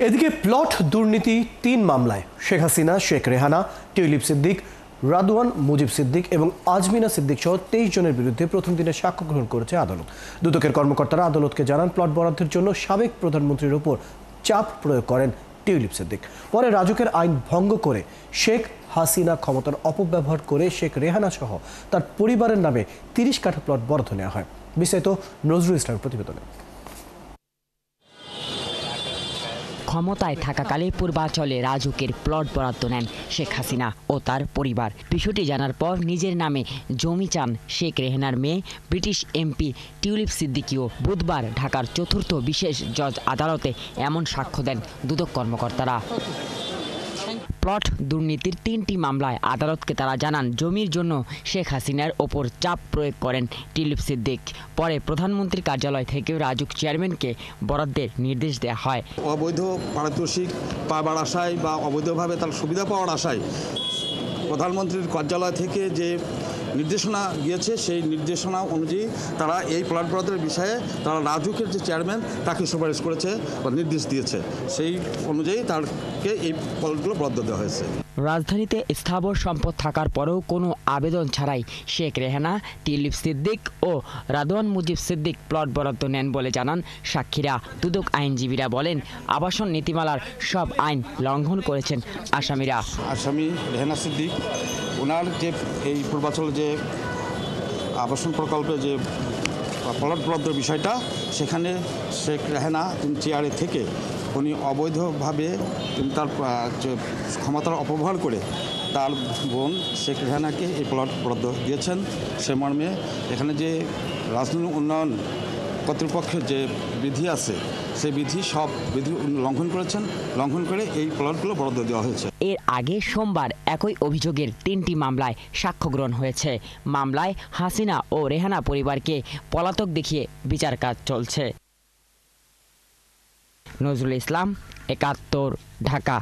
এদিকে প্লট দুর্নীতি ৩ মামলায় শেখ হাসিনা, শেখ রেহানা, টিউলিপ সিদ্দিক, রাদওয়ান মুজিব সিদ্দিক এবং আজমিনা সিদ্দিক সহ ২৩ জনের বিরুদ্ধে প্রথম দিনে সাক্ষ্য গ্রহণ করেছে আদালত। দুদকের কর্মকর্তারা আদালতকে জানান, প্লট বরাদ্দের জন্য সাবেক প্রধানমন্ত্রীর উপর চাপ প্রয়োগ করেন টিউলিপ সিদ্দিক। পরে রাজুকের আইন ভঙ্গ করে শেখ হাসিনা ক্ষমতার অপব্যবহার করে শেখ রেহানা সহ তার পরিবারের নামে ৩০ কাঠা প্লট বরাদ্দ নেওয়া হয়। বিস্তারিত নজরুল ইসলামের প্রতিবেদনে। ক্ষমতায় থাকাকালে পূর্বাঞ্চলে রাজুকের প্লট বরাদ্দ নেন শেখ হাসিনা ও তার পরিবার। বিষয়টি জানার পর নিজের নামে জমি চান শেখ রেহানার মেয়ে ব্রিটিশ এমপি টিউলিপ সিদ্দিকিও। বুধবার ঢাকার ৪র্থ বিশেষ জজ আদালতে এমন সাক্ষ্য দেন দুদক কর্মকর্তারা। প্লট দুর্নীতির ৩টি মামলায় আদালতকে তারা জানান, জমির জন্য শেখ হাসিনার ওপর চাপ প্রয়োগ করেন টিউলিপ সিদ্দিক। পরে প্রধানমন্ত্রীর কার্যালয় থেকে রাজুক চেয়ারম্যানকে বরাদ্দের নির্দেশ দেওয়া হয়। অবৈধ পারিতোষিক পাওয়ার আশায় বা অবৈধভাবে তার সুবিধা পাওয়ার আশায় প্রধানমন্ত্রীর কার্যালয় থেকে যে নির্দেশনা গিয়েছে, সেই নির্দেশনা অনুযায়ী তারা এই প্লট বরাদ্দের বিষয়ে তারা রাজুকের যে চেয়ারম্যান তাকে সুপারিশ করেছে বা নির্দেশ দিয়েছে, সেই অনুযায়ী তাকে এই প্লটগুলো বরাদ্দ দেওয়া হয়েছে। রাজধানীতে স্থাবর সম্পদ থাকার পরেও কোনো আবেদন ছাড়াই শেখ রেহানা, টিউলিপ সিদ্দিক ও রাদওয়ান মুজিব সিদ্দিক প্লট বরাদ্দ নেন বলে জানান সাক্ষীরা। দুদক আইনজীবীরা বলেন, আবাসন নীতিমালার সব আইন লঙ্ঘন করেছেন আসামিরা। আসামি রেহানা সিদ্দিক, ওনার যে এই পূর্বাঞ্চলের যে আবাসন প্রকল্পে যে প্লট বরাদ্দের বিষয়টা, সেখানে শেখ রেহানা চেয়ারে থেকে উনি অবৈধভাবে তার ক্ষমতার অপব্যবহার করে তার বোন শেখ রেহানাকে এই প্লট বরাদ্দ দিয়েছেন। সে মর্মে এখানে যে রাজনৈতিক উন্নয়ন কর্তৃপক্ষের যে বিধি আছে, সেই সব বিধি লঙ্ঘন করেছেন, লঙ্ঘন করে এই প্লটগুলো বরাদ্দ দেওয়া হয়েছে। এর আগে সোমবার একই অভিযোগের 3টি মামলায় সাক্ষ্য গ্রহণ হয়েছে। মামলায় হাসিনা ও রেহানা পরিবারকে পলাতক দেখিয়ে বিচার কাজ চলছে। নজরুল ইসলাম, ৭১, ঢাকা।